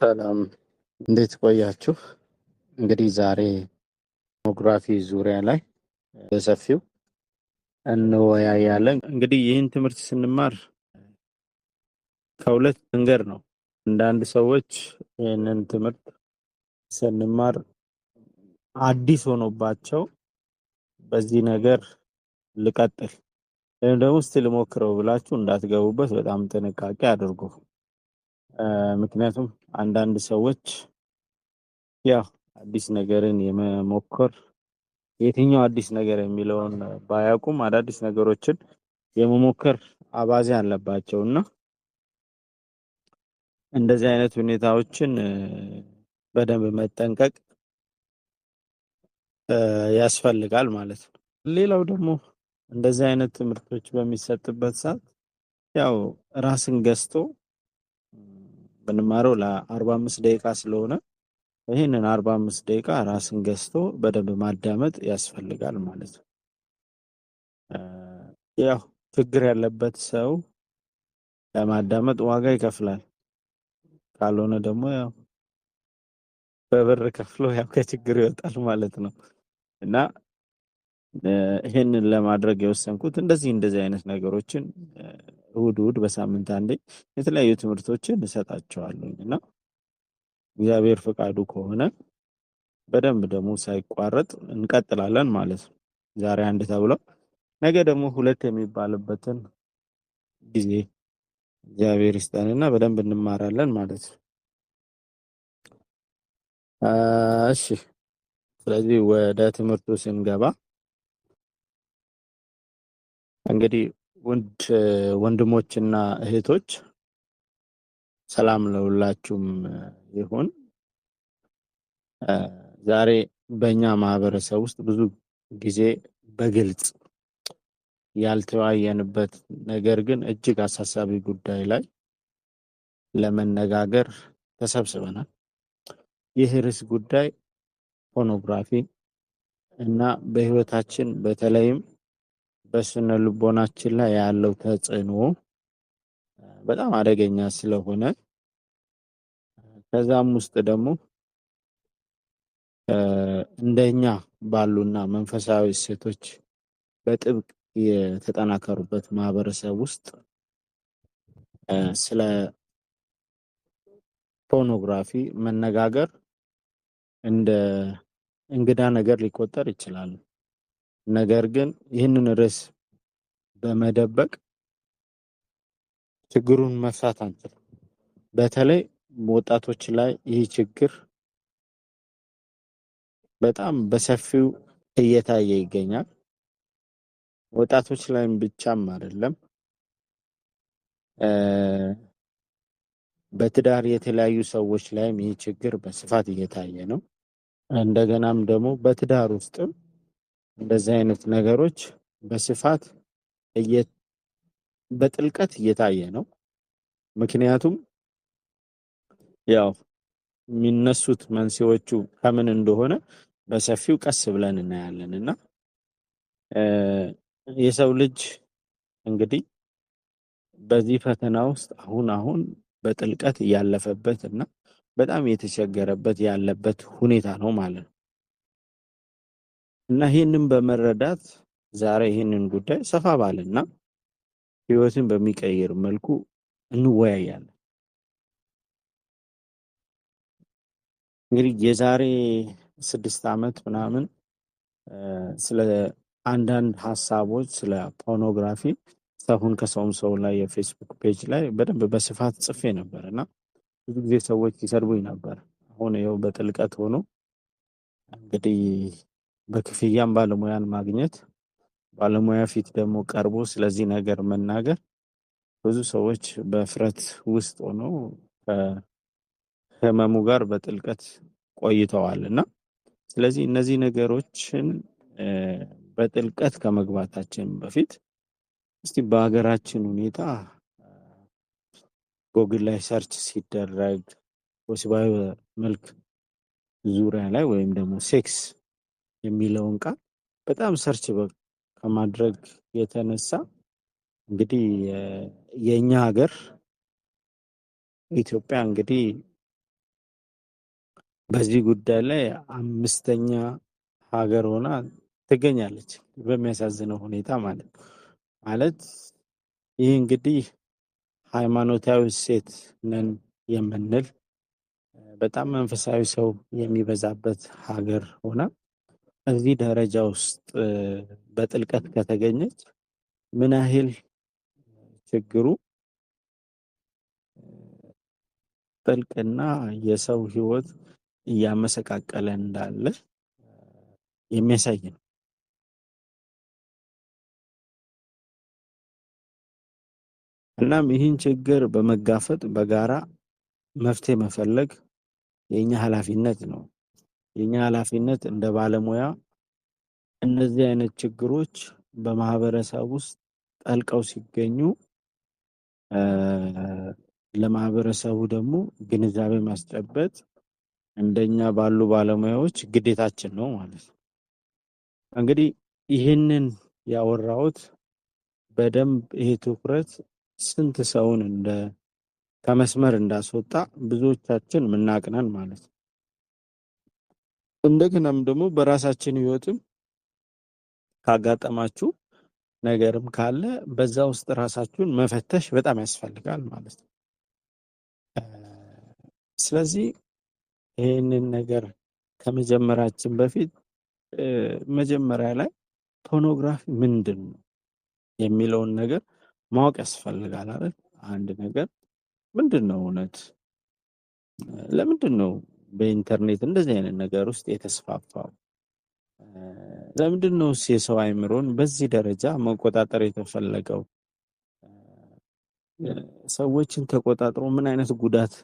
ሰላም እንዴት ቆያችሁ? እንግዲህ ዛሬ ዲሞግራፊ ዙሪያ ላይ በሰፊው እንወያያለን። እንግዲህ ይህን ትምህርት ስንማር ከሁለት መንገድ ነው። አንዳንድ ሰዎች ይህንን ትምህርት ስንማር አዲስ ሆኖባቸው በዚህ ነገር ልቀጥል ወይም ደግሞ እስቲ ልሞክረው ብላችሁ እንዳትገቡበት በጣም ጥንቃቄ አድርጉ። ምክንያቱም አንዳንድ ሰዎች ያው አዲስ ነገርን የመሞከር የትኛው አዲስ ነገር የሚለውን ባያውቁም አዳዲስ ነገሮችን የመሞከር አባዜ አለባቸው እና እንደዚህ አይነት ሁኔታዎችን በደንብ መጠንቀቅ ያስፈልጋል ማለት ነው። ሌላው ደግሞ እንደዚህ አይነት ትምህርቶች በሚሰጥበት ሰዓት ያው ራስን ገዝቶ ብንማረው ለ45 ደቂቃ ስለሆነ ይህንን 45 ደቂቃ ራስን ገዝቶ በደንብ ማዳመጥ ያስፈልጋል ማለት ነው። ያው ችግር ያለበት ሰው ለማዳመጥ ዋጋ ይከፍላል። ካልሆነ ደግሞ ያው በብር ከፍሎ ያው ከችግር ይወጣል ማለት ነው እና ይሄንን ለማድረግ የወሰንኩት እንደዚህ አይነት ነገሮችን እሑድ በሳምንት አንዴ የተለያዩ ትምህርቶችን እሰጣቸዋለሁ እና እግዚአብሔር ፈቃዱ ከሆነ በደንብ ደግሞ ሳይቋረጥ እንቀጥላለን ማለት ነው። ዛሬ አንድ ተብሎ ነገ ደግሞ ሁለት የሚባልበትን ጊዜ እግዚአብሔር ይስጠንና በደንብ እንማራለን ማለት ነው። እሺ፣ ስለዚህ ወደ ትምህርቱ ስንገባ እንግዲህ ውድ ወንድሞችና እህቶች ሰላም ለሁላችሁም ይሁን። ዛሬ በእኛ ማህበረሰብ ውስጥ ብዙ ጊዜ በግልጽ ያልተወያየንበት ነገር ግን እጅግ አሳሳቢ ጉዳይ ላይ ለመነጋገር ተሰብስበናል። ይህ ርዕስ ጉዳይ ፖርኖግራፊ እና በህይወታችን በተለይም በስነ ልቦናችን ላይ ያለው ተጽዕኖ በጣም አደገኛ ስለሆነ ከዛም ውስጥ ደግሞ እንደኛ ባሉና መንፈሳዊ እሴቶች በጥብቅ የተጠናከሩበት ማህበረሰብ ውስጥ ስለ ፖርኖግራፊ መነጋገር እንደ እንግዳ ነገር ሊቆጠር ይችላል። ነገር ግን ይህንን ርዕስ በመደበቅ ችግሩን መፍታት አንችልም። በተለይ ወጣቶች ላይ ይህ ችግር በጣም በሰፊው እየታየ ይገኛል። ወጣቶች ላይም ብቻም አይደለም፣ በትዳር የተለያዩ ሰዎች ላይም ይህ ችግር በስፋት እየታየ ነው። እንደገናም ደግሞ በትዳር ውስጥም እንደዚህ አይነት ነገሮች በስፋት በጥልቀት እየታየ ነው። ምክንያቱም ያው የሚነሱት መንስኤዎቹ ከምን እንደሆነ በሰፊው ቀስ ብለን እናያለን እና የሰው ልጅ እንግዲህ በዚህ ፈተና ውስጥ አሁን በጥልቀት እያለፈበት እና በጣም የተቸገረበት ያለበት ሁኔታ ነው ማለት ነው እና ይህንን በመረዳት ዛሬ ይህንን ጉዳይ ሰፋ ባለና ህይወትን በሚቀይር መልኩ እንወያያለን። እንግዲህ የዛሬ 6 ዓመት ምናምን ስለ አንዳንድ ሀሳቦች ስለ ፖርኖግራፊ ሰውን ከሰውም ሰው ላይ የፌስቡክ ፔጅ ላይ በደንብ በስፋት ጽፌ ነበር እና ብዙ ጊዜ ሰዎች ይሰድቡኝ ነበር። አሁን ይኸው በጥልቀት ሆኖ እንግዲህ በክፍያም ባለሙያን ማግኘት ባለሙያ ፊት ደግሞ ቀርቦ ስለዚህ ነገር መናገር ብዙ ሰዎች በፍረት ውስጥ ሆነው ከህመሙ ጋር በጥልቀት ቆይተዋል እና ስለዚህ እነዚህ ነገሮችን በጥልቀት ከመግባታችን በፊት እስቲ በሀገራችን ሁኔታ ጎግል ላይ ሰርች ሲደረግ ወሲባዊ መልክ ዙሪያ ላይ ወይም ደግሞ ሴክስ የሚለውን ቃል በጣም ሰርች ከማድረግ የተነሳ እንግዲህ የኛ ሀገር ኢትዮጵያ እንግዲህ በዚህ ጉዳይ ላይ 5ኛ ሀገር ሆና ትገኛለች በሚያሳዝነው ሁኔታ ማለት ይህ እንግዲህ ሃይማኖታዊ እሴት ነን የምንል በጣም መንፈሳዊ ሰው የሚበዛበት ሀገር ሆና እዚህ ደረጃ ውስጥ በጥልቀት ከተገኘች ምን ያህል ችግሩ ጥልቅና የሰው ሕይወት እያመሰቃቀለ እንዳለ የሚያሳይ ነው። እናም ይህን ችግር በመጋፈጥ በጋራ መፍትሄ መፈለግ የኛ ኃላፊነት ነው። የኛ ኃላፊነት እንደ ባለሙያ እነዚህ አይነት ችግሮች በማህበረሰብ ውስጥ ጠልቀው ሲገኙ ለማህበረሰቡ ደግሞ ግንዛቤ ማስጨበጥ እንደኛ ባሉ ባለሙያዎች ግዴታችን ነው ማለት ነው። እንግዲህ ይህንን ያወራሁት በደንብ ይሄ ትኩረት ስንት ሰውን ከመስመር እንዳስወጣ ብዙዎቻችን ምናቅነን ማለት ነው። እንደገናም ደግሞ በራሳችን ህይወትም ካጋጠማችሁ ነገርም ካለ በዛ ውስጥ ራሳችሁን መፈተሽ በጣም ያስፈልጋል ማለት ነው። ስለዚህ ይህንን ነገር ከመጀመራችን በፊት መጀመሪያ ላይ ፖርኖግራፊ ምንድን ነው የሚለውን ነገር ማወቅ ያስፈልጋል አይደል? አንድ ነገር ምንድን ነው እውነት? ለምንድን ነው በኢንተርኔት እንደዚህ አይነት ነገር ውስጥ የተስፋፋው? ለምንድን ነው የሰው አእምሮን በዚህ ደረጃ መቆጣጠር የተፈለገው? ሰዎችን ተቆጣጥሮ ምን አይነት ጉዳት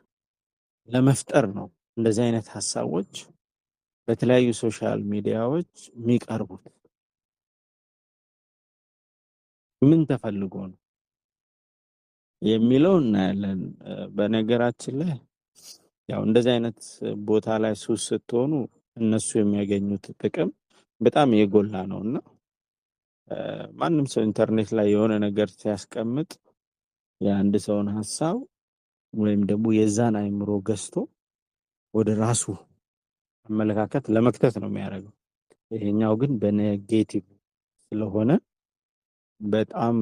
ለመፍጠር ነው እንደዚህ አይነት ሀሳቦች በተለያዩ ሶሻል ሚዲያዎች የሚቀርቡት? ምን ተፈልጎ ነው የሚለው እናያለን። በነገራችን ላይ ያው እንደዚህ አይነት ቦታ ላይ ሱስ ስትሆኑ እነሱ የሚያገኙት ጥቅም በጣም የጎላ ነው እና ማንም ሰው ኢንተርኔት ላይ የሆነ ነገር ሲያስቀምጥ የአንድ ሰውን ሀሳብ ወይም ደግሞ የዛን አእምሮ ገዝቶ ወደ ራሱ አመለካከት ለመክተት ነው የሚያደርገው። ይሄኛው ግን በኔጌቲቭ ስለሆነ በጣም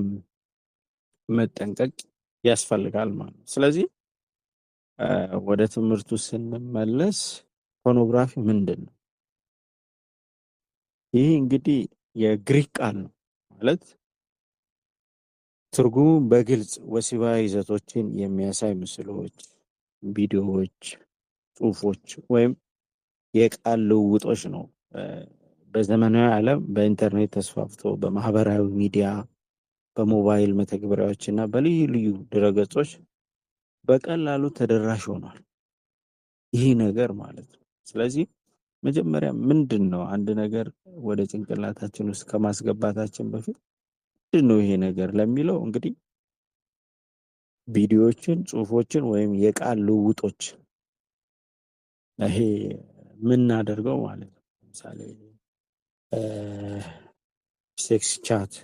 መጠንቀቅ ያስፈልጋል ማለት ነው። ስለዚህ ወደ ትምህርቱ ስንመለስ ፖርኖግራፊ ምንድን ነው? ይህ እንግዲህ የግሪክ ቃል ነው ማለት ትርጉሙ በግልጽ ወሲባዊ ይዘቶችን የሚያሳይ ምስሎች፣ ቪዲዮዎች፣ ጽሁፎች ወይም የቃል ልውውጦች ነው። በዘመናዊ ዓለም በኢንተርኔት ተስፋፍቶ በማህበራዊ ሚዲያ፣ በሞባይል መተግበሪያዎች እና በልዩ ልዩ ድረገጾች በቀላሉ ተደራሽ ሆኗል ይህ ነገር ማለት ነው። ስለዚህ መጀመሪያ ምንድን ነው አንድ ነገር ወደ ጭንቅላታችን ውስጥ ከማስገባታችን በፊት ምንድን ነው ይሄ ነገር ለሚለው እንግዲህ ቪዲዮዎችን፣ ጽሁፎችን ወይም የቃል ልውውጦች ይሄ ምናደርገው ማለት ነው። ለምሳሌ ሴክስ ቻት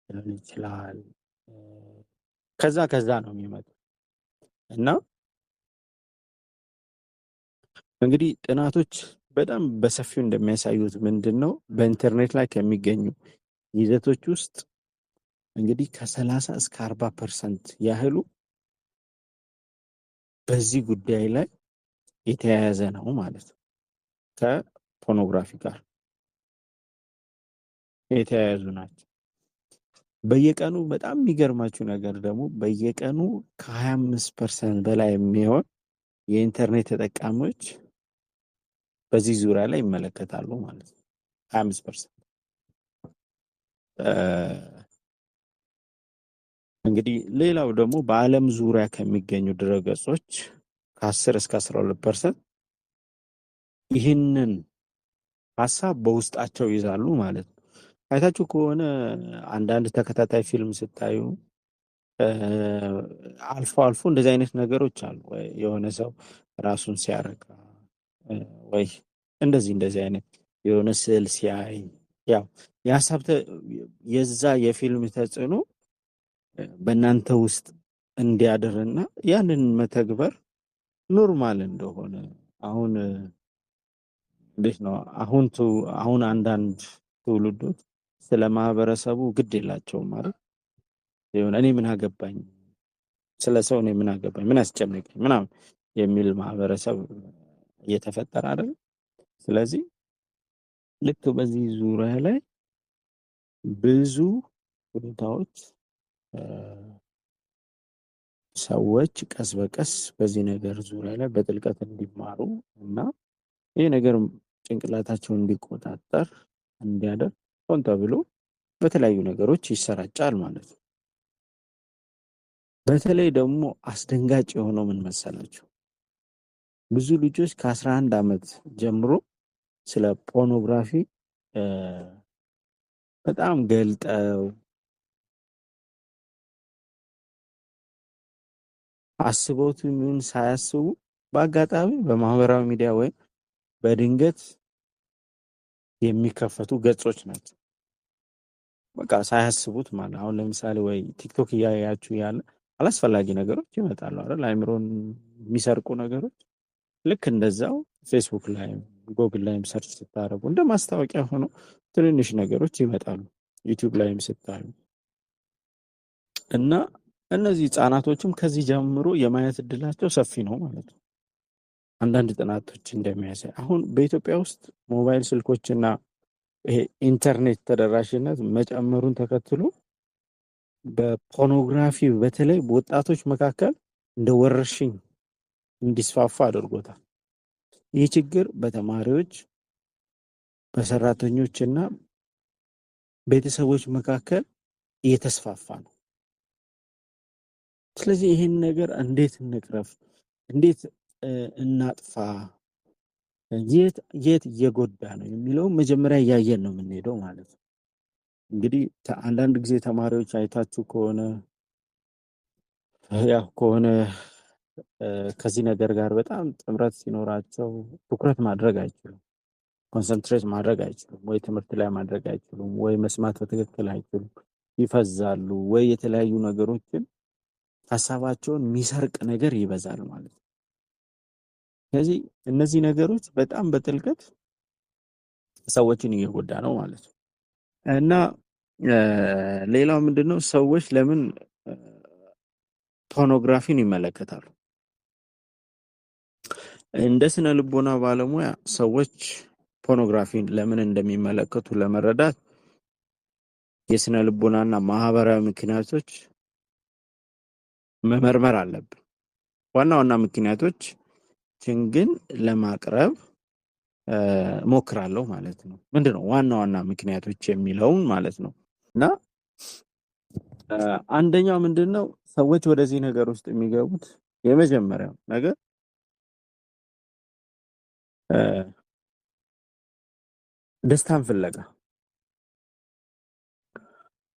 ሊሆን ይችላል። ከዛ ነው የሚመጡ እና እንግዲህ ጥናቶች በጣም በሰፊው እንደሚያሳዩት ምንድን ነው በኢንተርኔት ላይ ከሚገኙ ይዘቶች ውስጥ እንግዲህ ከ30 እስከ 40% ያህሉ በዚህ ጉዳይ ላይ የተያያዘ ነው ማለት ነው። ከፖርኖግራፊ ጋር የተያያዙ ናቸው። በየቀኑ በጣም የሚገርማችሁ ነገር ደግሞ በየቀኑ ከ25% በላይ የሚሆን የኢንተርኔት ተጠቃሚዎች በዚህ ዙሪያ ላይ ይመለከታሉ ማለት ነው። 25%። እንግዲህ ሌላው ደግሞ በዓለም ዙሪያ ከሚገኙ ድረገጾች ከ10 እስከ 12% ይህንን ሀሳብ በውስጣቸው ይዛሉ ማለት ነው። አይታችሁ ከሆነ አንዳንድ ተከታታይ ፊልም ስታዩ አልፎ አልፎ እንደዚህ አይነት ነገሮች አሉ። ወይ የሆነ ሰው ራሱን ሲያረጋ ወይ እንደዚህ አይነት የሆነ ስዕል ሲያይ ያው የሀሳብ የዛ የፊልም ተጽዕኖ በእናንተ ውስጥ እንዲያድርና ያንን መተግበር ኖርማል እንደሆነ አሁን እንዴት ነው አሁን አንዳንድ ትውልዶች ስለ ማህበረሰቡ ግድ የላቸውም ማለት የሆነ እኔ ምን አገባኝ ስለ ሰው እኔ ምን አገባኝ ምን አስጨነቀኝ ምናምን የሚል ማህበረሰብ እየተፈጠረ አይደል? ስለዚህ ልክ በዚህ ዙሪያ ላይ ብዙ ሁኔታዎች ሰዎች ቀስ በቀስ በዚህ ነገር ዙሪያ ላይ በጥልቀት እንዲማሩ እና ይህ ነገር ጭንቅላታቸውን እንዲቆጣጠር እንዲያደርግ ሆን ተብሎ በተለያዩ ነገሮች ይሰራጫል ማለት ነው። በተለይ ደግሞ አስደንጋጭ የሆነው ምን መሰላችሁ? ብዙ ልጆች ከ11 ዓመት ጀምሮ ስለ ፖርኖግራፊ በጣም ገልጠው አስበውት ይሁን ሳያስቡ በአጋጣሚ በማህበራዊ ሚዲያ ወይም በድንገት የሚከፈቱ ገጾች ናቸው። በቃ ሳያስቡት ማለት አሁን ለምሳሌ ወይ ቲክቶክ እያያችሁ ያለ አላስፈላጊ ነገሮች ይመጣሉ አይደል? አይምሮን የሚሰርቁ ነገሮች ልክ እንደዛው ፌስቡክ ላይም ጎግል ላይም ሰርች ስታደርጉ እንደ ማስታወቂያ ሆኖ ትንንሽ ነገሮች ይመጣሉ። ዩቲዩብ ላይም ስታዩ እና እነዚህ ህጻናቶችም ከዚህ ጀምሮ የማየት እድላቸው ሰፊ ነው ማለት ነው። አንዳንድ ጥናቶች እንደሚያሳይ አሁን በኢትዮጵያ ውስጥ ሞባይል ስልኮችና ይሄ ኢንተርኔት ተደራሽነት መጨመሩን ተከትሎ በፖርኖግራፊ በተለይ በወጣቶች መካከል እንደ ወረርሽኝ እንዲስፋፋ አድርጎታል። ይህ ችግር በተማሪዎች በሰራተኞችና ቤተሰቦች መካከል እየተስፋፋ ነው። ስለዚህ ይህን ነገር እንዴት እንቅረፍ፣ እንዴት እናጥፋ፣ የት እየጎዳ ነው የሚለው መጀመሪያ እያየን ነው የምንሄደው ማለት ነው። እንግዲህ አንዳንድ ጊዜ ተማሪዎች አይታችሁ ከሆነ ከዚህ ነገር ጋር በጣም ጥምረት ሲኖራቸው ትኩረት ማድረግ አይችሉም፣ ኮንሰንትሬት ማድረግ አይችሉም፣ ወይ ትምህርት ላይ ማድረግ አይችሉም፣ ወይ መስማት በትክክል አይችሉም፣ ይፈዛሉ፣ ወይ የተለያዩ ነገሮችን ሀሳባቸውን የሚሰርቅ ነገር ይበዛል ማለት ነው። ስለዚህ እነዚህ ነገሮች በጣም በጥልቀት ሰዎችን እየጎዳ ነው ማለት ነው። እና ሌላው ምንድነው ሰዎች ለምን ፖርኖግራፊን ይመለከታሉ? እንደ ስነ ልቦና ባለሙያ ሰዎች ፖርኖግራፊን ለምን እንደሚመለከቱ ለመረዳት የስነ ልቦናና ማህበራዊ ምክንያቶች መመርመር አለብን። ዋና ዋና ምክንያቶችን ግን ለማቅረብ ሞክራለሁ ማለት ነው። ምንድነው ዋና ዋና ምክንያቶች የሚለውን ማለት ነው። እና አንደኛው ምንድነው ሰዎች ወደዚህ ነገር ውስጥ የሚገቡት የመጀመሪያው ነገር ደስታን ፍለጋ።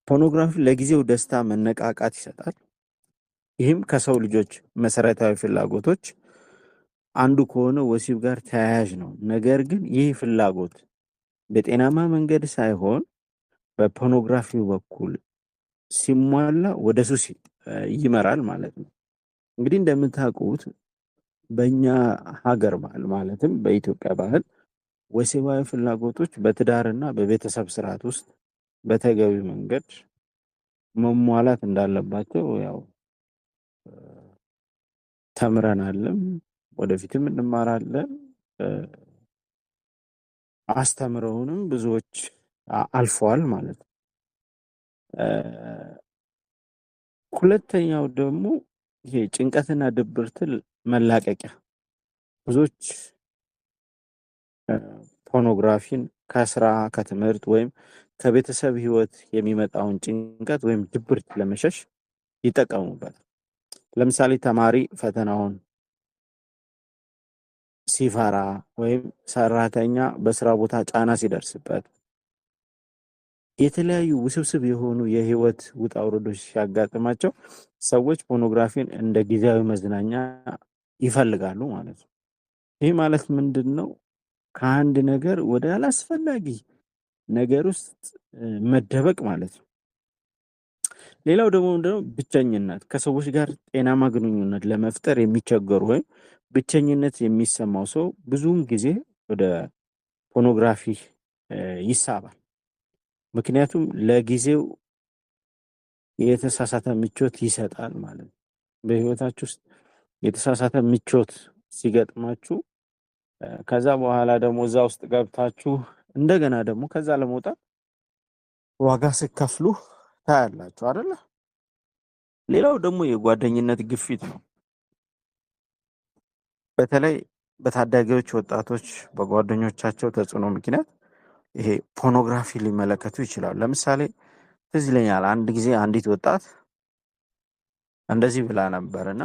ፖርኖግራፊ ለጊዜው ደስታ መነቃቃት ይሰጣል። ይህም ከሰው ልጆች መሰረታዊ ፍላጎቶች አንዱ ከሆነ ወሲብ ጋር ተያያዥ ነው። ነገር ግን ይህ ፍላጎት በጤናማ መንገድ ሳይሆን በፖርኖግራፊው በኩል ሲሟላ ወደ ሱስ ይመራል ማለት ነው። እንግዲህ እንደምታውቁት በእኛ ሀገር ባህል ማለትም በኢትዮጵያ ባህል ወሲባዊ ፍላጎቶች በትዳርና በቤተሰብ ስርዓት ውስጥ በተገቢ መንገድ መሟላት እንዳለባቸው ያው ተምረናልም ወደፊትም እንማራለን። አስተምረውንም ብዙዎች አልፈዋል ማለት ነው። ሁለተኛው ደግሞ ይሄ ጭንቀትና ድብርትን መላቀቂያ ብዙዎች ፖርኖግራፊን ከስራ ከትምህርት ወይም ከቤተሰብ ህይወት የሚመጣውን ጭንቀት ወይም ድብርት ለመሸሽ ይጠቀሙበታል። ለምሳሌ ተማሪ ፈተናውን ሲፈራ ወይም ሰራተኛ በስራ ቦታ ጫና ሲደርስበት የተለያዩ ውስብስብ የሆኑ የህይወት ውጣ ውረዶች ሲያጋጥማቸው ሰዎች ፖርኖግራፊን እንደ ጊዜያዊ መዝናኛ ይፈልጋሉ ማለት ነው። ይህ ማለት ምንድነው? ከአንድ ነገር ወደ አላስፈላጊ ነገር ውስጥ መደበቅ ማለት ነው። ሌላው ደግሞ ምንድነው? ብቸኝነት ከሰዎች ጋር ጤናማ ግንኙነት ለመፍጠር የሚቸገሩ ወይም ብቸኝነት የሚሰማው ሰው ብዙውን ጊዜ ወደ ፖርኖግራፊ ይሳባል። ምክንያቱም ለጊዜው የተሳሳተ ምቾት ይሰጣል ማለት ነው። በህይወታችሁ ውስጥ የተሳሳተ ምቾት ሲገጥማችሁ ከዛ በኋላ ደግሞ እዛ ውስጥ ገብታችሁ እንደገና ደግሞ ከዛ ለመውጣት ዋጋ ስትከፍሉ ታያላችሁ አይደለ? ሌላው ደግሞ የጓደኝነት ግፊት ነው። በተለይ በታዳጊዎች ወጣቶች በጓደኞቻቸው ተጽዕኖ ምክንያት ይሄ ፖርኖግራፊ ሊመለከቱ ይችላሉ። ለምሳሌ ትዝ ይለኛል አንድ ጊዜ አንዲት ወጣት እንደዚህ ብላ ነበርና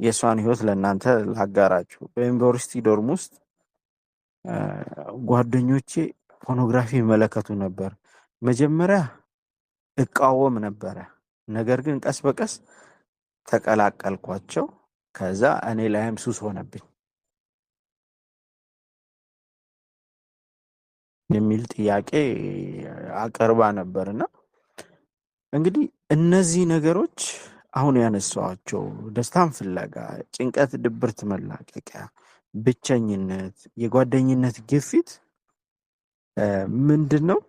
የእሷን ህይወት ለእናንተ ላጋራችሁ። በዩኒቨርሲቲ ዶርም ውስጥ ጓደኞቼ ፖርኖግራፊ ይመለከቱ ነበር። መጀመሪያ እቃወም ነበረ፣ ነገር ግን ቀስ በቀስ ተቀላቀልኳቸው። ከዛ እኔ ላይም ሱስ ሆነብኝ የሚል ጥያቄ አቀርባ ነበርና እንግዲህ እነዚህ ነገሮች አሁን ያነሳኋቸው ደስታን ፍለጋ፣ ጭንቀት፣ ድብርት መላቀቂያ፣ ብቸኝነት፣ የጓደኝነት ግፊት ምንድን ነው?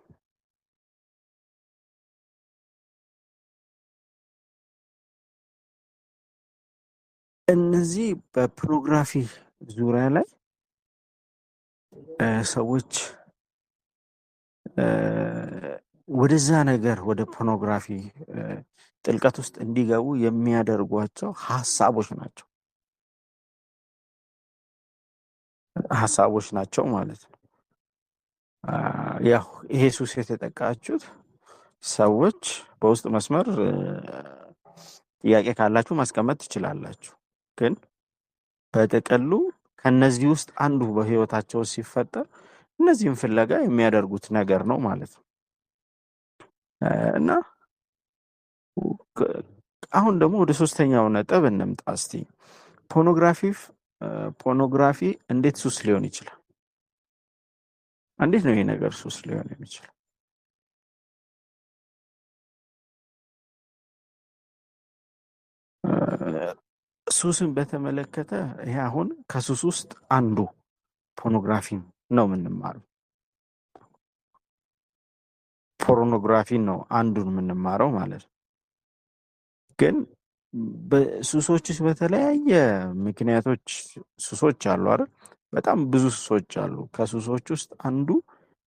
እነዚህ በፖርኖግራፊ ዙሪያ ላይ ሰዎች ወደዛ ነገር ወደ ፖርኖግራፊ ጥልቀት ውስጥ እንዲገቡ የሚያደርጓቸው ሀሳቦች ናቸው ማለት ነው። ያው ይሄ ሱስ የተጠቃችሁት ሰዎች በውስጥ መስመር ጥያቄ ካላችሁ ማስቀመጥ ትችላላችሁ። ግን በጥቅሉ ከነዚህ ውስጥ አንዱ በህይወታቸው ሲፈጠር እነዚህን ፍለጋ የሚያደርጉት ነገር ነው ማለት ነው። እና አሁን ደግሞ ወደ ሶስተኛው ነጥብ እንምጣ እስቲ። ፖርኖግራፊ እንዴት ሱስ ሊሆን ይችላል? እንዴት ነው ይሄ ነገር ሱስ ሊሆን የሚችለው? ሱስን በተመለከተ ይሄ አሁን ከሱስ ውስጥ አንዱ ፖርኖግራፊን ነው የምንማረው። ፖርኖግራፊን ነው አንዱን የምንማረው ማለት ነው። ግን በሱሶችስ በተለያየ ምክንያቶች ሱሶች አሉ አይደል? በጣም ብዙ ሱሶች አሉ። ከሱሶች ውስጥ አንዱ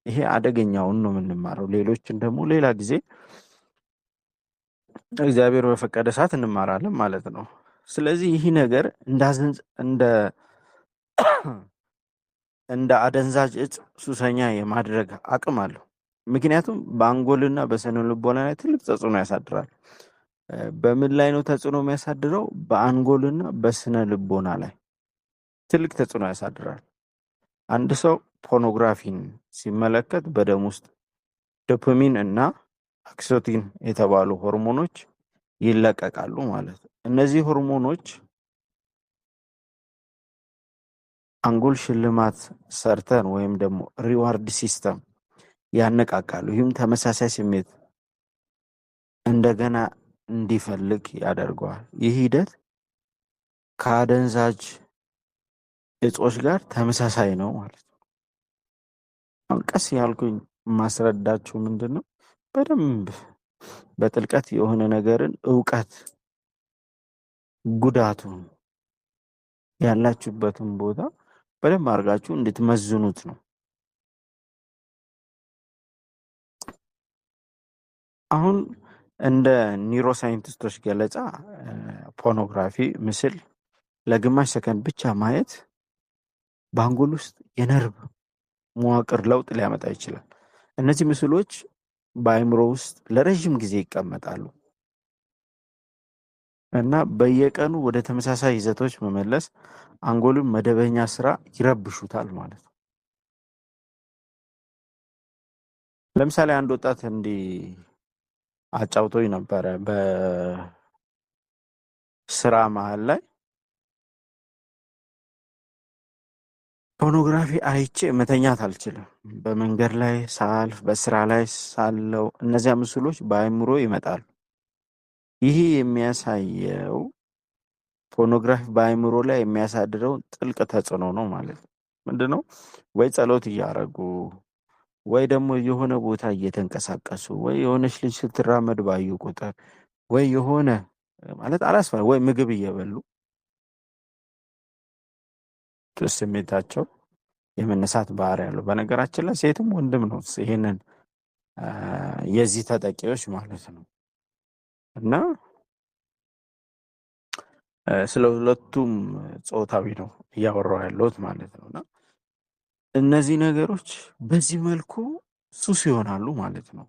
ይሄ አደገኛውን ነው የምንማረው። ሌሎችን ደግሞ ሌላ ጊዜ እግዚአብሔር በፈቀደ ሰዓት እንማራለን ማለት ነው። ስለዚህ ይህ ነገር እንደ አደንዛዥ እጽ ሱሰኛ የማድረግ አቅም አለው። ምክንያቱም በአንጎልና በስነ ልቦና ላይ ትልቅ ተጽዕኖ ያሳድራል። በምን ላይ ነው ተጽዕኖ የሚያሳድረው? በአንጎልና በስነ ልቦና ላይ ትልቅ ተጽዕኖ ያሳድራል። አንድ ሰው ፖርኖግራፊን ሲመለከት በደም ውስጥ ዶፓሚን እና ኦክሲቶሲን የተባሉ ሆርሞኖች ይለቀቃሉ ማለት ነው። እነዚህ ሆርሞኖች አንጎል ሽልማት ሰርተን ወይም ደግሞ ሪዋርድ ሲስተም ያነቃቃሉ። ይህም ተመሳሳይ ስሜት እንደገና እንዲፈልግ ያደርገዋል። ይህ ሂደት ከአደንዛዥ እጾች ጋር ተመሳሳይ ነው ማለት ነው። ቀስ ያልኩኝ ማስረዳችሁ ምንድን ነው፣ በደንብ በጥልቀት የሆነ ነገርን እውቀት ጉዳቱን ያላችሁበትን ቦታ በደንብ አድርጋችሁ እንድትመዝኑት ነው። አሁን እንደ ኒውሮሳይንቲስቶች ገለጻ ፖርኖግራፊ ምስል ለግማሽ ሰከንድ ብቻ ማየት በአንጎል ውስጥ የነርቭ መዋቅር ለውጥ ሊያመጣ ይችላል። እነዚህ ምስሎች በአእምሮ ውስጥ ለረጅም ጊዜ ይቀመጣሉ እና በየቀኑ ወደ ተመሳሳይ ይዘቶች መመለስ አንጎልን መደበኛ ስራ ይረብሹታል ማለት ነው። ለምሳሌ አንድ ወጣት እንዲህ አጫውቶኝ ነበረ። በስራ መሀል ላይ ፖርኖግራፊ አይቼ መተኛት አልችልም። በመንገድ ላይ ሳልፍ፣ በስራ ላይ ሳለው እነዚያ ምስሎች በአእምሮ ይመጣሉ። ይህ የሚያሳየው ፖርኖግራፊ በአእምሮ ላይ የሚያሳድረው ጥልቅ ተጽዕኖ ነው ማለት ነው። ምንድነው? ወይ ጸሎት እያደረጉ ወይ ደግሞ የሆነ ቦታ እየተንቀሳቀሱ ወይ የሆነች ልጅ ስትራመድ ባዩ ቁጥር ወይ የሆነ ማለት አላስፈላጊ ወይ ምግብ እየበሉ ስሜታቸው የመነሳት ባህሪ ያለው። በነገራችን ላይ ሴትም ወንድም ነው ይሄንን የዚህ ተጠቂዎች ማለት ነው። እና ስለ ሁለቱም ጾታዊ ነው እያወራሁ ያለሁት ማለት ነው። እና እነዚህ ነገሮች በዚህ መልኩ ሱስ ይሆናሉ ማለት ነው።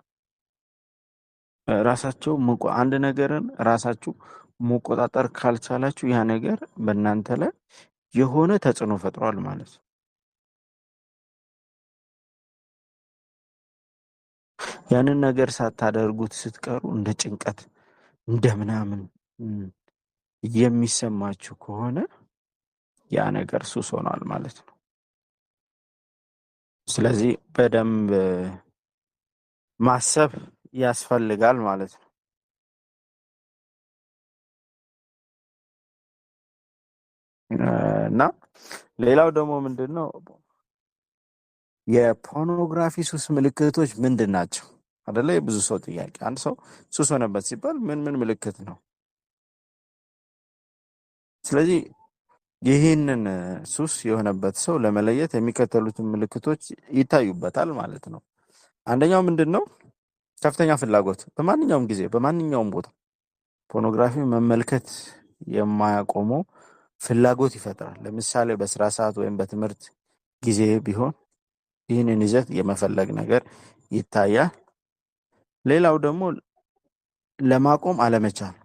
ራሳቸው አንድ ነገርን ራሳችሁ መቆጣጠር ካልቻላችሁ ያ ነገር በእናንተ ላይ የሆነ ተጽዕኖ ፈጥሯል ማለት ነው። ያንን ነገር ሳታደርጉት ስትቀሩ እንደ ጭንቀት እንደ ምናምን የሚሰማችሁ ከሆነ ያ ነገር ሱስ ሆኗል ማለት ነው። ስለዚህ በደንብ ማሰብ ያስፈልጋል ማለት ነው። እና ሌላው ደግሞ ምንድነው የፖርኖግራፊ ሱስ ምልክቶች ምንድን ናቸው? አይደለ? የብዙ ሰው ጥያቄ። አንድ ሰው ሱስ ሆነበት ሲባል ምን ምን ምልክት ነው? ስለዚህ ይህንን ሱስ የሆነበት ሰው ለመለየት የሚከተሉትን ምልክቶች ይታዩበታል ማለት ነው። አንደኛው ምንድነው? ከፍተኛ ፍላጎት በማንኛውም ጊዜ በማንኛውም ቦታ ፖርኖግራፊ መመልከት የማያቆመው ፍላጎት ይፈጥራል። ለምሳሌ በስራ ሰዓት ወይም በትምህርት ጊዜ ቢሆን ይህንን ይዘት የመፈለግ ነገር ይታያል። ሌላው ደግሞ ለማቆም አለመቻል።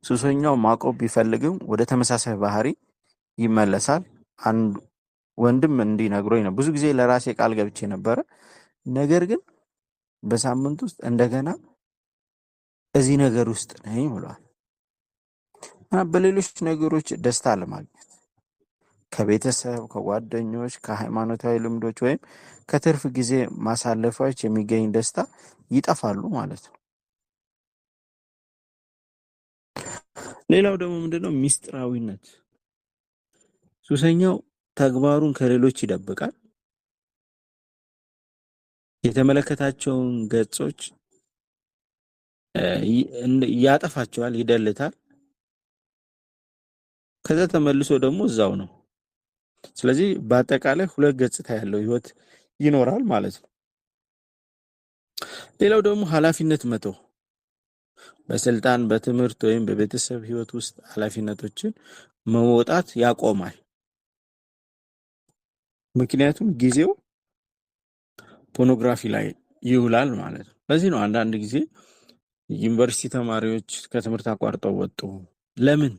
ሱሰኛው ማቆም ቢፈልግም ወደ ተመሳሳይ ባህሪ ይመለሳል። አንድ ወንድም እንዲነግሮኝ ነው ብዙ ጊዜ ለራሴ ቃል ገብቼ ነበረ። ነገር ግን በሳምንት ውስጥ እንደገና እዚህ ነገር ውስጥ ነኝ ብሏል። በሌሎች ነገሮች ደስታ ለማግኘት ከቤተሰብ፣ ከጓደኞች፣ ከሃይማኖታዊ ልምዶች ወይም ከትርፍ ጊዜ ማሳለፊያዎች የሚገኝ ደስታ ይጠፋሉ ማለት ነው። ሌላው ደግሞ ምንድነው? ሚስጥራዊነት። ሱሰኛው ተግባሩን ከሌሎች ይደብቃል። የተመለከታቸውን ገጾች ያጠፋቸዋል፣ ይደልታል። ከዛ ተመልሶ ደግሞ እዛው ነው። ስለዚህ በአጠቃላይ ሁለት ገጽታ ያለው ህይወት ይኖራል ማለት ነው። ሌላው ደግሞ ኃላፊነት መተው። በስልጣን በትምህርት ወይም በቤተሰብ ህይወት ውስጥ ኃላፊነቶችን መወጣት ያቆማል። ምክንያቱም ጊዜው ፖርኖግራፊ ላይ ይውላል ማለት ነው። ለዚህ ነው አንዳንድ ጊዜ ዩኒቨርሲቲ ተማሪዎች ከትምህርት አቋርጠው ወጡ። ለምን?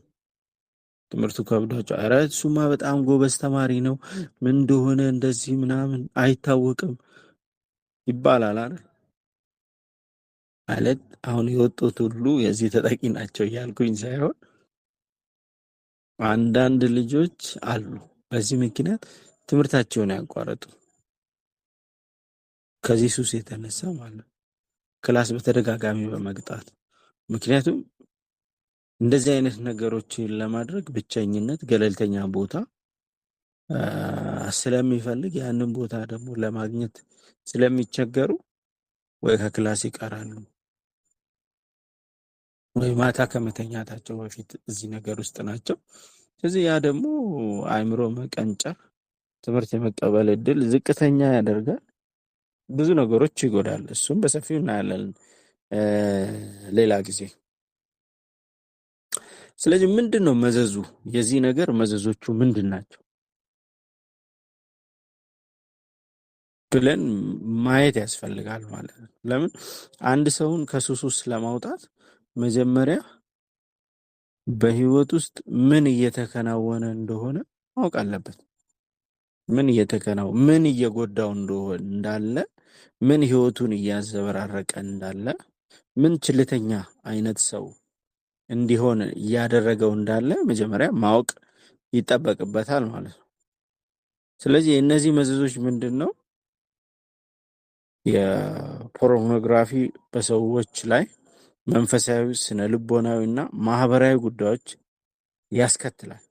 ትምህርቱ ከብዷቸው። ኧረ እሱማ በጣም ጎበዝ ተማሪ ነው፣ ምን እንደሆነ እንደዚህ ምናምን አይታወቅም ይባላል አይደል? ማለት አሁን የወጡት ሁሉ የዚህ ተጠቂ ናቸው እያልኩኝ ሳይሆን አንዳንድ ልጆች አሉ በዚህ ምክንያት ትምህርታቸውን ያቋረጡ ከዚህ ሱስ የተነሳ ማለት ክላስ በተደጋጋሚ በመቅጣት። ምክንያቱም እንደዚህ አይነት ነገሮችን ለማድረግ ብቸኝነት፣ ገለልተኛ ቦታ ስለሚፈልግ ያንን ቦታ ደግሞ ለማግኘት ስለሚቸገሩ ወይ ከክላስ ይቀራሉ ወይ ማታ ከመተኛታቸው በፊት እዚህ ነገር ውስጥ ናቸው። ስለዚህ ያ ደግሞ አእምሮ መቀንጨር፣ ትምህርት የመቀበል እድል ዝቅተኛ ያደርጋል። ብዙ ነገሮች ይጎዳል። እሱም በሰፊው እናያለን ሌላ ጊዜ። ስለዚህ ምንድነው መዘዙ? የዚህ ነገር መዘዞቹ ምንድን ናቸው ብለን ማየት ያስፈልጋል ማለት ነው። ለምን አንድ ሰውን ከሱስ ውስጥ ለማውጣት መጀመሪያ በህይወት ውስጥ ምን እየተከናወነ እንደሆነ ማወቅ አለበት። ምን እየጎዳው እንዳለ፣ ምን ህይወቱን እያዘበራረቀ እንዳለ፣ ምን ችልተኛ አይነት ሰው እንዲሆን እያደረገው እንዳለ መጀመሪያ ማወቅ ይጠበቅበታል ማለት ነው። ስለዚህ የእነዚህ መዘዞች ምንድን ነው? የፖርኖግራፊ በሰዎች ላይ መንፈሳዊ፣ ስነ ልቦናዊ እና ማህበራዊ ጉዳዮች ያስከትላል።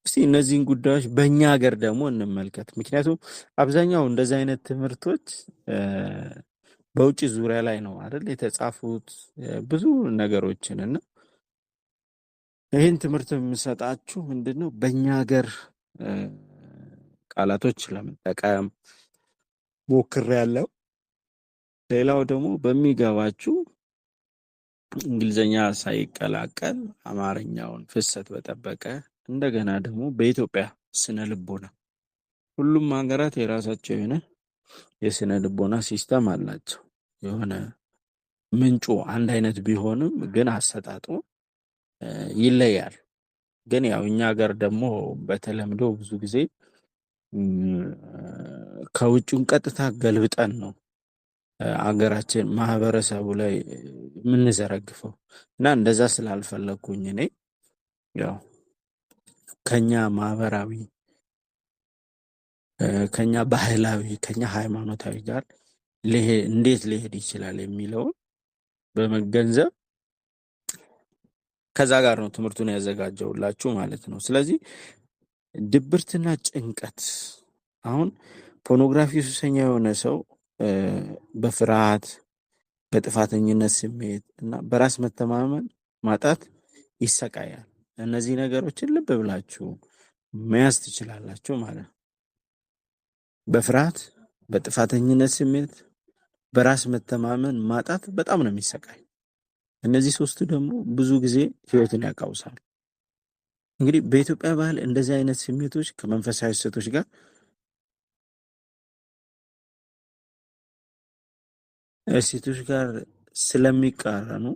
እስቲ እነዚህን ጉዳዮች በእኛ ሀገር ደግሞ እንመልከት። ምክንያቱም አብዛኛው እንደዚህ አይነት ትምህርቶች በውጭ ዙሪያ ላይ ነው አይደል የተጻፉት ብዙ ነገሮችን እና ይህን ትምህርት የምሰጣችሁ ምንድን ነው በእኛ ሀገር ቃላቶች ለመጠቀም ሞክሬያለሁ። ሌላው ደግሞ በሚገባችሁ እንግሊዝኛ ሳይቀላቀል አማርኛውን ፍሰት በጠበቀ እንደገና ደግሞ በኢትዮጵያ ስነ ልቦና ሁሉም ሀገራት የራሳቸው የሆነ የስነ ልቦና ሲስተም አላቸው። የሆነ ምንጩ አንድ አይነት ቢሆንም ግን አሰጣጡ ይለያል። ግን ያው እኛ ሀገር ደግሞ በተለምዶ ብዙ ጊዜ ከውጭውን ቀጥታ ገልብጠን ነው አገራችን ማህበረሰቡ ላይ የምንዘረግፈው እና እንደዛ ስላልፈለግኩኝ እኔ ያው ከኛ ማህበራዊ ከኛ ባህላዊ ከኛ ሃይማኖታዊ ጋር እንዴት ሊሄድ ይችላል የሚለውን በመገንዘብ ከዛ ጋር ነው ትምህርቱን ያዘጋጀውላችሁ ማለት ነው። ስለዚህ ድብርትና ጭንቀት አሁን ፖርኖግራፊ ሱሰኛ የሆነ ሰው በፍርሃት በጥፋተኝነት ስሜት እና በራስ መተማመን ማጣት ይሰቃያል። እነዚህ ነገሮችን ልብ ብላችሁ መያዝ ትችላላችሁ ማለት ነው። በፍርሃት በጥፋተኝነት ስሜት በራስ መተማመን ማጣት በጣም ነው የሚሰቃይ። እነዚህ ሶስቱ ደግሞ ብዙ ጊዜ ህይወትን ያቃውሳል። እንግዲህ በኢትዮጵያ ባህል እንደዚህ አይነት ስሜቶች ከመንፈሳዊ እሴቶች ጋር እሴቶች ጋር ስለሚቃረኑ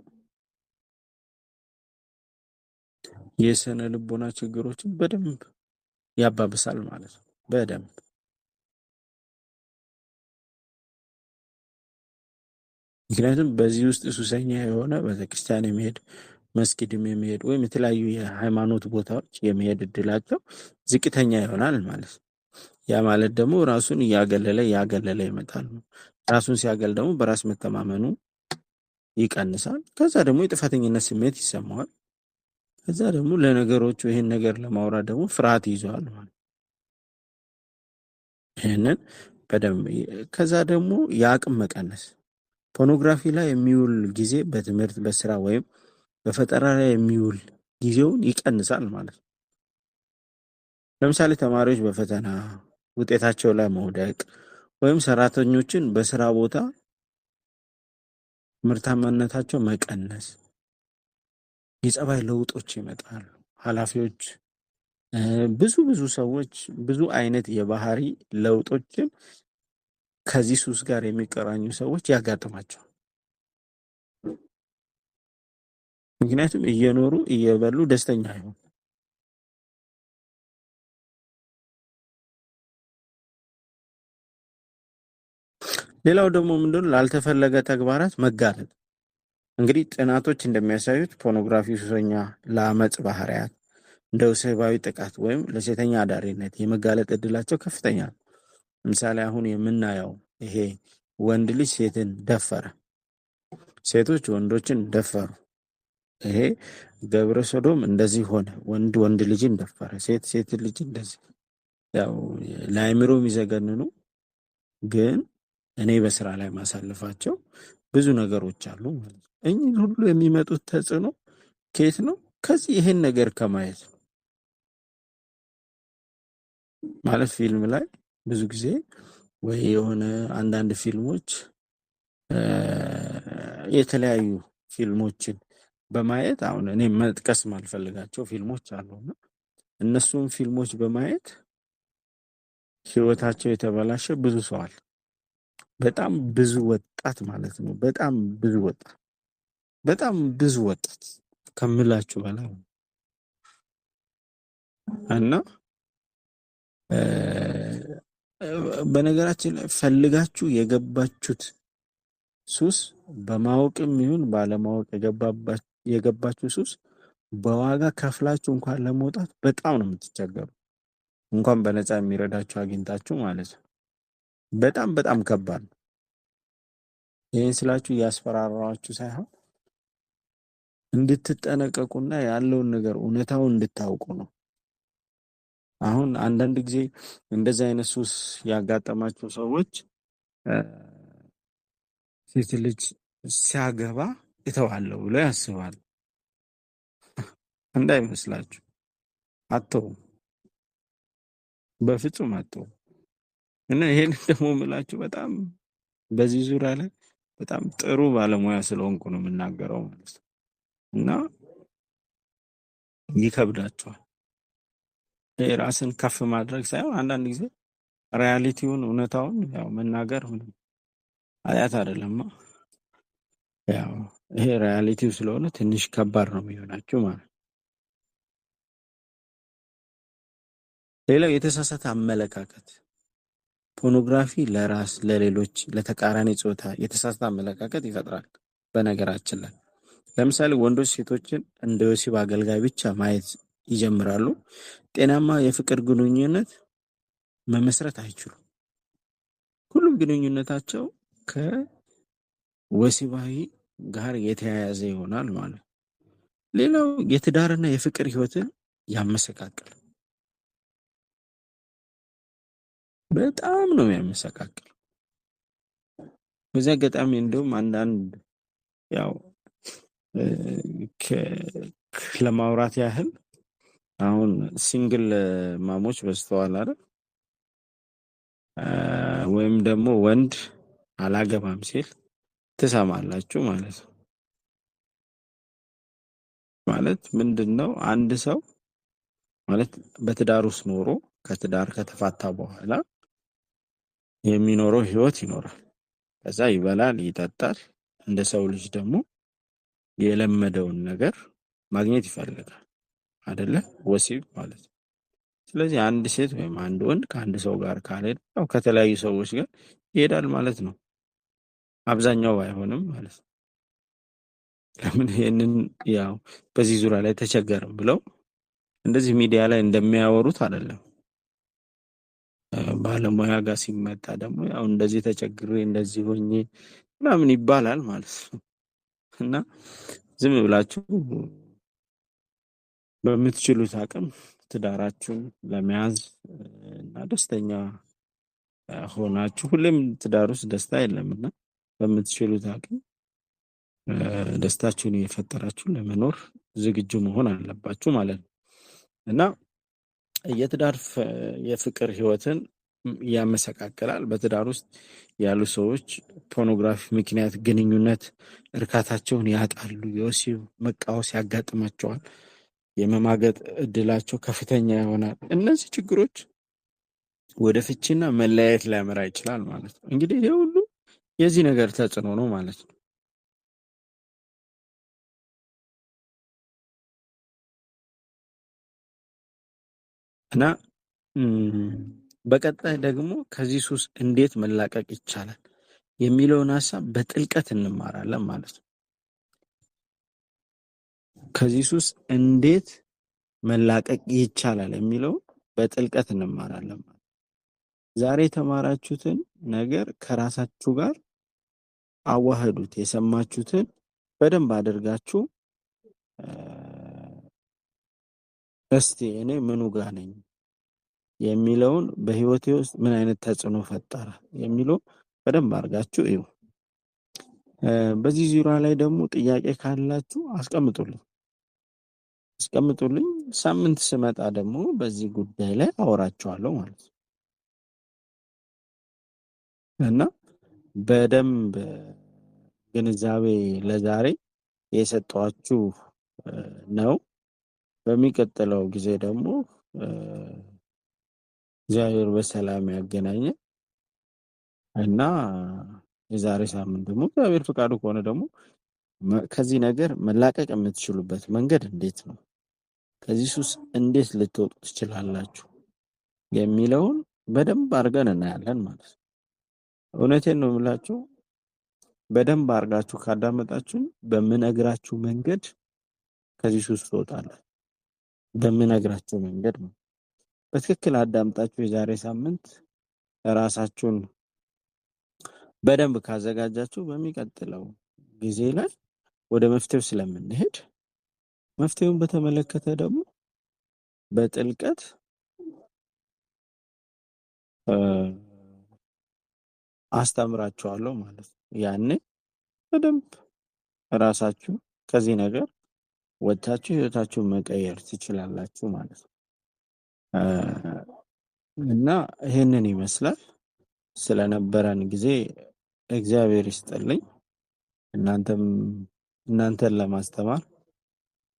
የስነ ልቦና ችግሮችን በደንብ ያባብሳል ማለት ነው። በደንብ ምክንያቱም በዚህ ውስጥ ሱሰኛ የሆነ ቤተክርስቲያን የሚሄድ መስጊድም የሚሄድ ወይም የተለያዩ የሃይማኖት ቦታዎች የሚሄድ እድላቸው ዝቅተኛ ይሆናል ማለት ነው። ያ ማለት ደግሞ ራሱን እያገለለ ይመጣል። ራሱን ሲያገል ደግሞ በራስ መተማመኑ ይቀንሳል። ከዛ ደግሞ የጥፋተኝነት ስሜት ይሰማዋል። ከዛ ደግሞ ለነገሮቹ ይሄን ነገር ለማውራት ደግሞ ፍርሃት ይዘዋል ማለት ይሄንን በደንብ ከዛ ደግሞ የአቅም መቀነስ ፖርኖግራፊ ላይ የሚውል ጊዜ በትምህርት በስራ ወይም በፈጠራ ላይ የሚውል ጊዜውን ይቀንሳል ማለት ነው። ለምሳሌ ተማሪዎች በፈተና ውጤታቸው ላይ መውደቅ ወይም ሰራተኞችን በስራ ቦታ ምርታማነታቸው መቀነስ የጸባይ ለውጦች ይመጣሉ። ኃላፊዎች ብዙ ሰዎች ብዙ አይነት የባህሪ ለውጦችን ከዚህ ሱስ ጋር የሚቀራኙ ሰዎች ያጋጥማቸዋል። ምክንያቱም እየኖሩ እየበሉ ደስተኛ አይሆን። ሌላው ደግሞ ምንድነው ላልተፈለገ ተግባራት መጋለጥ። እንግዲህ ጥናቶች እንደሚያሳዩት ፖርኖግራፊ ሱሰኛ ለአመጽ ባህሪያት እንደ ወሲባዊ ጥቃት ወይም ለሴተኛ አዳሪነት የመጋለጥ እድላቸው ከፍተኛ ነው። ለምሳሌ አሁን የምናየው ይሄ ወንድ ልጅ ሴትን ደፈረ፣ ሴቶች ወንዶችን ደፈሩ፣ ይሄ ገብረ ሶዶም እንደዚህ ሆነ፣ ወንድ ልጅን ደፈረ፣ ሴት ልጅ እንደዚህ ያው ለአእምሮ የሚዘገንኑ ግን እኔ በስራ ላይ ማሳለፋቸው ብዙ ነገሮች አሉ ማለት ነው። እኚህ ሁሉ የሚመጡት ተጽዕኖ ከየት ነው? ከዚህ ይሄን ነገር ከማየት ነው ማለት ፊልም ላይ ብዙ ጊዜ ወይ የሆነ አንዳንድ ፊልሞች የተለያዩ ፊልሞችን በማየት አሁን እኔ መጥቀስ ማልፈልጋቸው ፊልሞች አሉና እነሱን ፊልሞች በማየት ህይወታቸው የተበላሸ ብዙ ሰው አለ። በጣም ብዙ ወጣት ማለት ነው። በጣም ብዙ ወጣት ከምላችሁ በላይ እና በነገራችን ላይ ፈልጋችሁ የገባችሁት ሱስ በማወቅም ይሁን ባለማወቅ የገባችሁ ሱስ በዋጋ ከፍላችሁ እንኳን ለመውጣት በጣም ነው የምትቸገሩ። እንኳን በነፃ የሚረዳችሁ አግኝታችሁ ማለት ነው። በጣም ከባድ ነው። ይህን ስላችሁ እያስፈራራችሁ ሳይሆን እንድትጠነቀቁና ያለውን ነገር እውነታውን እንድታውቁ ነው። አሁን አንዳንድ ጊዜ እንደዚህ አይነት ሱስ ያጋጠማቸው ሰዎች ሴት ልጅ ሲያገባ እተዋለሁ ብሎ ያስባል። እንዳይመስላችሁ፣ አተውም፣ በፍጹም አተውም። እና ይሄን ደግሞ የምላችሁ በጣም በዚህ ዙሪያ ላይ በጣም ጥሩ ባለሙያ ስለሆንኩ ነው የምናገረው ማለት ነው። እና ይከብዳቸዋል። ይሄ ራስን ከፍ ማድረግ ሳይሆን አንዳንድ ጊዜ ሪያሊቲውን እውነታውን ያው መናገር ምንም ኃጢአት አይደለማ። ያው ይሄ ሪያሊቲው ስለሆነ ትንሽ ከባድ ነው የሚሆናችሁ ማለት ነው። ሌላው የተሳሳተ አመለካከት፣ ፖርኖግራፊ ለራስ ለሌሎች ለተቃራኒ ጾታ የተሳሳተ አመለካከት ይፈጥራል። በነገራችን ላይ ለምሳሌ ወንዶች ሴቶችን እንደ ወሲብ አገልጋይ ብቻ ማየት ይጀምራሉ። ጤናማ የፍቅር ግንኙነት መመስረት አይችሉም። ሁሉም ግንኙነታቸው ከወሲባዊ ጋር የተያያዘ ይሆናል ማለት ነው። ሌላው የትዳርና የፍቅር ህይወትን ያመሰቃቅል፣ በጣም ነው የሚያመሰቃቅል። በዚህ አጋጣሚ እንደውም አንዳንድ ያው ለማውራት ያህል አሁን ሲንግል ማሞች በዝተዋል አይደል? ወይም ደግሞ ወንድ አላገባም ሲል ትሰማላችሁ ማለት ነው። ማለት ምንድነው? አንድ ሰው ማለት በትዳር ውስጥ ኖሮ ከትዳር ከተፋታ በኋላ የሚኖረው ህይወት ይኖራል። ከዛ ይበላል፣ ይጠጣል። እንደ ሰው ልጅ ደግሞ የለመደውን ነገር ማግኘት ይፈልጋል አይደለ? ወሲብ ማለት ነው። ስለዚህ አንድ ሴት ወይም አንድ ወንድ ከአንድ ሰው ጋር ካልሄደ ያው ከተለያዩ ሰዎች ጋር ይሄዳል ማለት ነው። አብዛኛው ባይሆንም ማለት ነው። ለምን ይሄንን ያው በዚህ ዙሪያ ላይ ተቸገርም ብለው እንደዚህ ሚዲያ ላይ እንደሚያወሩት አይደለም። ባለሙያ ጋር ሲመጣ ደግሞ ያው እንደዚህ ተቸግሬ እንደዚህ ሆኜ ምናምን ይባላል ማለት ነው። እና ዝም ብላችሁ በምትችሉት አቅም ትዳራችሁን ለመያዝ እና ደስተኛ ሆናችሁ፣ ሁሌም ትዳር ውስጥ ደስታ የለምና በምትችሉት አቅም ደስታችሁን እየፈጠራችሁ ለመኖር ዝግጁ መሆን አለባችሁ ማለት ነው። እና የትዳር የፍቅር ህይወትን ያመሰቃቅላል። በትዳር ውስጥ ያሉ ሰዎች ፖርኖግራፊ ምክንያት ግንኙነት እርካታቸውን ያጣሉ። የወሲብ መቃወስ ያጋጥማቸዋል። የመማገጥ እድላቸው ከፍተኛ ይሆናል። እነዚህ ችግሮች ወደ ፍቺና መለያየት ሊያመራ ይችላል ማለት ነው። እንግዲህ ይሄ ሁሉ የዚህ ነገር ተጽዕኖ ነው ማለት ነው። እና በቀጣይ ደግሞ ከዚህ ሱስ እንዴት መላቀቅ ይቻላል የሚለውን ሀሳብ በጥልቀት እንማራለን ማለት ነው። ከዚህ ሱስ እንዴት መላቀቅ ይቻላል የሚለው በጥልቀት እንማራለን ማለት ነው። ዛሬ የተማራችሁትን ነገር ከራሳችሁ ጋር አዋህዱት። የሰማችሁትን በደንብ አድርጋችሁ እስቲ እኔ ምኑ ጋር ነኝ የሚለውን በህይወቴ ውስጥ ምን አይነት ተጽዕኖ ፈጠረ የሚለው በደንብ አድርጋችሁ እዩ። በዚህ ዙሪያ ላይ ደግሞ ጥያቄ ካላችሁ አስቀምጡልኝ። ሳምንት ስመጣ ደግሞ በዚህ ጉዳይ ላይ አወራችኋለሁ ማለት ነው። እና በደንብ ግንዛቤ ለዛሬ የሰጧችሁ ነው። በሚቀጥለው ጊዜ ደግሞ እግዚአብሔር በሰላም ያገናኘ እና የዛሬ ሳምንት ደግሞ እግዚአብሔር ፈቃዱ ከሆነ ደግሞ ከዚህ ነገር መላቀቅ የምትችሉበት መንገድ እንዴት ነው፣ ከዚህ ሱስ እንዴት ልትወጡ ትችላላችሁ የሚለውን በደንብ አድርገን እናያለን ማለት ነው። እውነቴን ነው የምላችሁ። በደንብ አድርጋችሁ ካዳመጣችሁ በምነግራችሁ መንገድ ከዚህ ሱስ ትወጣላችሁ። በምነግራችሁ መንገድ ነው። በትክክል አዳምጣችሁ የዛሬ ሳምንት ራሳችሁን በደንብ ካዘጋጃችሁ በሚቀጥለው ጊዜ ላይ ወደ መፍትሄው ስለምንሄድ መፍትሄውን በተመለከተ ደግሞ በጥልቀት እ፣ አስተምራችኋለሁ ማለት ነው። ያኔ በደንብ ራሳችሁ ከዚህ ነገር ወጥታችሁ ህይወታችሁን መቀየር ትችላላችሁ ማለት ነው። እ፣ እና ይህንን ይመስላል። ስለነበረን ጊዜ እግዚአብሔር ይስጥልኝ። እናንተም እናንተን ለማስተማር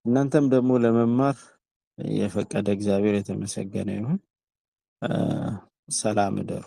እናንተም ደግሞ ለመማር የፈቀደ እግዚአብሔር የተመሰገነ ይሁን። እ፣ ሰላም እደሩ።